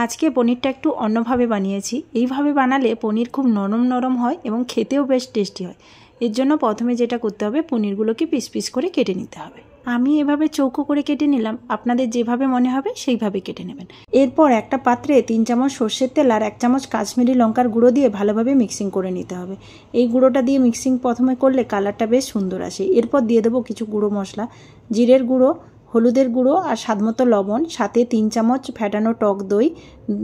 আজকে পনিরটা একটু অন্যভাবে বানিয়েছি। এইভাবে বানালে পনির খুব নরম নরম হয় এবং খেতেও বেশ টেস্টি হয়। এর জন্য প্রথমে যেটা করতে হবে, পনিরগুলোকে পিস পিস করে কেটে নিতে হবে। আমি এভাবে চৌকো করে কেটে নিলাম, আপনাদের যেভাবে মনে হবে সেইভাবে কেটে নেবেন। এরপর একটা পাত্রে 3 চামচ সর্ষের তেল আর 1 চামচ কাশ্মীরি লঙ্কার গুঁড়ো দিয়ে ভালোভাবে মিক্সিং করে নিতে হবে। এই গুঁড়োটা দিয়ে মিক্সিং প্রথমে করলে কালারটা বেশ সুন্দর আসে। এরপর দিয়ে দেবো কিছু গুঁড়ো মশলা, জিরের গুঁড়ো, হলুদের গুঁড়ো আর স্বাদমতো লবণ, সাথে 3 চামচ ফেটানো টক দই,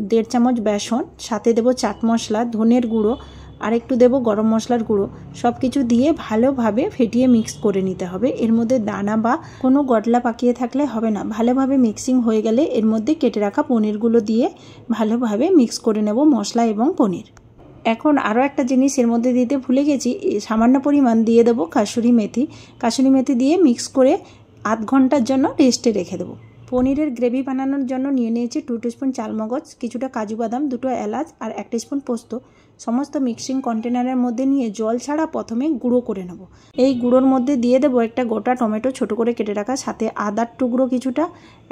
1.5 চামচ বেসন, সাথে দেবো চাট মশলা, ধনের গুঁড়ো আর একটু দেবো গরম মশলার গুঁড়ো। সব কিছু দিয়ে ভালোভাবে ফেটিয়ে মিক্স করে নিতে হবে। এর মধ্যে দানা বা কোনো গটলা পাকিয়ে থাকলে হবে না। ভালোভাবে মিক্সিং হয়ে গেলে এর মধ্যে কেটে রাখা পনিরগুলো দিয়ে ভালোভাবে মিক্স করে নেব মশলা এবং পনির। এখন আরও একটা জিনিস এর মধ্যে দিতে ভুলে গেছি, সামান্য পরিমাণ দিয়ে দেবো কাসুরি মেথি। কাসুরি মেথি দিয়ে মিক্স করে আধ ঘন্টার জন্য রেস্টে রেখে দেবো। পনিরের গ্রেভি বানানোর জন্য নিয়ে নিয়েছি 2 টিস্পুন চালমগজ, কিছুটা কাজু বাদাম, 2টো এলাচ আর 1 টিস্পুন পোস্ত। সমস্ত মিক্সিং কন্টেনারের মধ্যে নিয়ে জল ছাড়া প্রথমে গুঁড়ো করে নেব। এই গুঁড়োর মধ্যে দিয়ে দেবো একটা গোটা টমেটো ছোট করে কেটে রাখা, সাথে আদার টুকরো কিছুটা,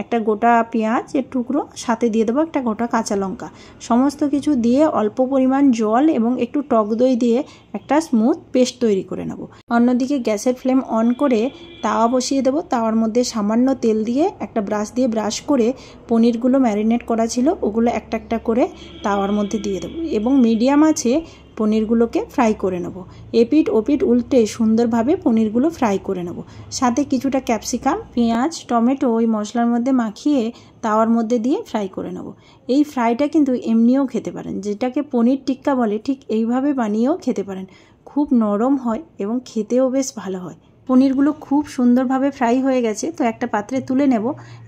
একটা গোটা পেঁয়াজের টুকরো, সাথে দিয়ে দেবো একটা গোটা কাঁচা লঙ্কা। সমস্ত কিছু দিয়ে অল্প পরিমাণ জল এবং একটু টক দই দিয়ে একটা স্মুথ পেস্ট তৈরি করে নেব। অন্যদিকে গ্যাসের ফ্লেম অন করে তাওয়া বসিয়ে দেবো। তাওয়ার মধ্যে সামান্য তেল দিয়ে একটা ব্রাশ দিয়ে ব্রাশ করে পনিরগুলো ম্যারিনেট করা ছিল ওগুলো একটা একটা করে তাওয়ার মধ্যে দিয়ে দেবো এবং মিডিয়াম আছে পনিরগুলোকে ফ্রাই করে নেব। এপিট ওপিট উল্টে সুন্দরভাবে পনিরগুলো ফ্রাই করে নেব। সাথে কিছুটা ক্যাপসিকাম, পেঁয়াজ, টমেটো ওই মশলার মধ্যে মাখিয়ে তাওয়ার মধ্যে দিয়ে ফ্রাই করে নেব। এই ফ্রাইটা কিন্তু এমনিও খেতে পারেন, যেটাকে পনির টিক্কা বলে, ঠিক এইভাবে বানিয়েও খেতে পারেন। খুব নরম হয় এবং খেতেও বেশ ভালো হয়। পনিরগুলো খুব সুন্দরভাবে ফ্রাই হয়ে গেছে, তো একটা পাত্রে তুলে নেব।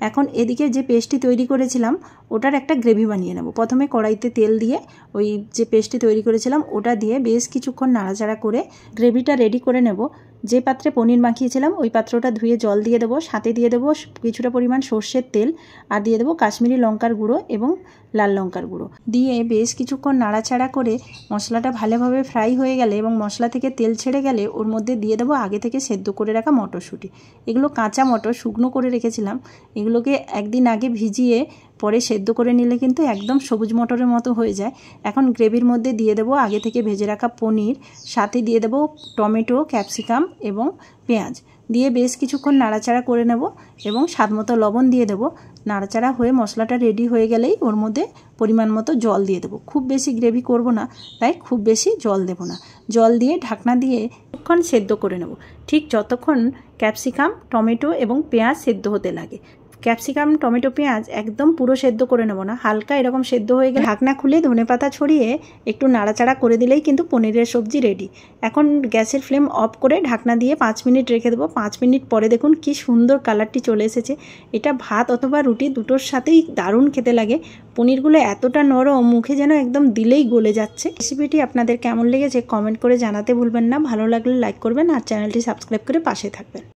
এখন এদিকে যে পেস্টটি তৈরি করেছিলাম ওটার একটা গ্রেভি বানিয়ে নেব। প্রথমে কড়াইতে তেল দিয়ে ওই যে পেস্টটি তৈরি করেছিলাম ওটা দিয়ে বেশ কিছুক্ষণ নাড়াচাড়া করে গ্রেভিটা রেডি করে নেব। যে পাত্রে পনির মাখিয়েছিলাম ওই পাত্রটা ধুয়ে জল দিয়ে দেবো, সাথে দিয়ে দেবো কিছুটা পরিমাণ সর্ষের তেল আর দিয়ে দেবো কাশ্মীরি লঙ্কার গুঁড়ো এবং লাল লঙ্কার গুঁড়ো দিয়ে বেশ কিছুক্ষণ নাড়াচাড়া করে মশলাটা ভালোভাবে ফ্রাই হয়ে গেলে এবং মশলা থেকে তেল ছেড়ে গেলে ওর মধ্যে দিয়ে দেবো আগে থেকে সেদ্ধ করে রাখা মটরশুঁটি। এগুলো কাঁচা মটর, শুকনো করে রেখেছিলাম। এগুলোকে একদিন আগে ভিজিয়ে পরে সেদ্ধ করে নিলে কিন্তু একদম সবুজ মটরের মতো হয়ে যায়। এখন গ্রেভির মধ্যে দিয়ে দেবো আগে থেকে ভেজে রাখা পনির, সাথে দিয়ে দেবো টমেটো, ক্যাপসিকাম এবং পেঁয়াজ দিয়ে বেশ কিছুক্ষণ নাড়াচাড়া করে নেব এবং স্বাদমতো লবণ দিয়ে দেবো। নাড়াচাড়া হয়ে মশলাটা রেডি হয়ে গেলেই ওর মধ্যে পরিমাণ মতো জল দিয়ে দেবো। খুব বেশি গ্রেভি করব না, তাই খুব বেশি জল দেব না। জল দিয়ে ঢাকনা দিয়ে কিছুক্ষণ সেদ্ধ করে নেব, ঠিক যতক্ষণ ক্যাপসিকাম, টমেটো এবং পেঁয়াজ সেদ্ধ হতে লাগে। ক্যাপসিকাম, টমেটো, পেঁয়াজ একদম পুরো সেদ্ধ করে নেব না, হালকা এরকম সেদ্ধ হয়ে গেলে ঢাকনা খুলে ধনেপাতা ছড়িয়ে একটু নাড়াচাড়া করে দিলেই কিন্তু পনিরের সবজি রেডি। এখন গ্যাসের ফ্লেম অফ করে ঢাকনা দিয়ে 5 মিনিট রেখে দেবো। 5 মিনিট পরে দেখুন কি সুন্দর কালারটি চলে এসেছে। এটা ভাত অথবা রুটি দুটোর সাথেই দারুণ খেতে লাগে। পনিরগুলো এতটা নরম, মুখে যেন একদম দিলেই গলে যাচ্ছে। রেসিপিটি আপনাদের কেমন লেগেছে কমেন্ট করে জানাতে ভুলবেন না। ভালো লাগলে লাইক করবেন আর চ্যানেলটি সাবস্ক্রাইব করে পাশে থাকবেন।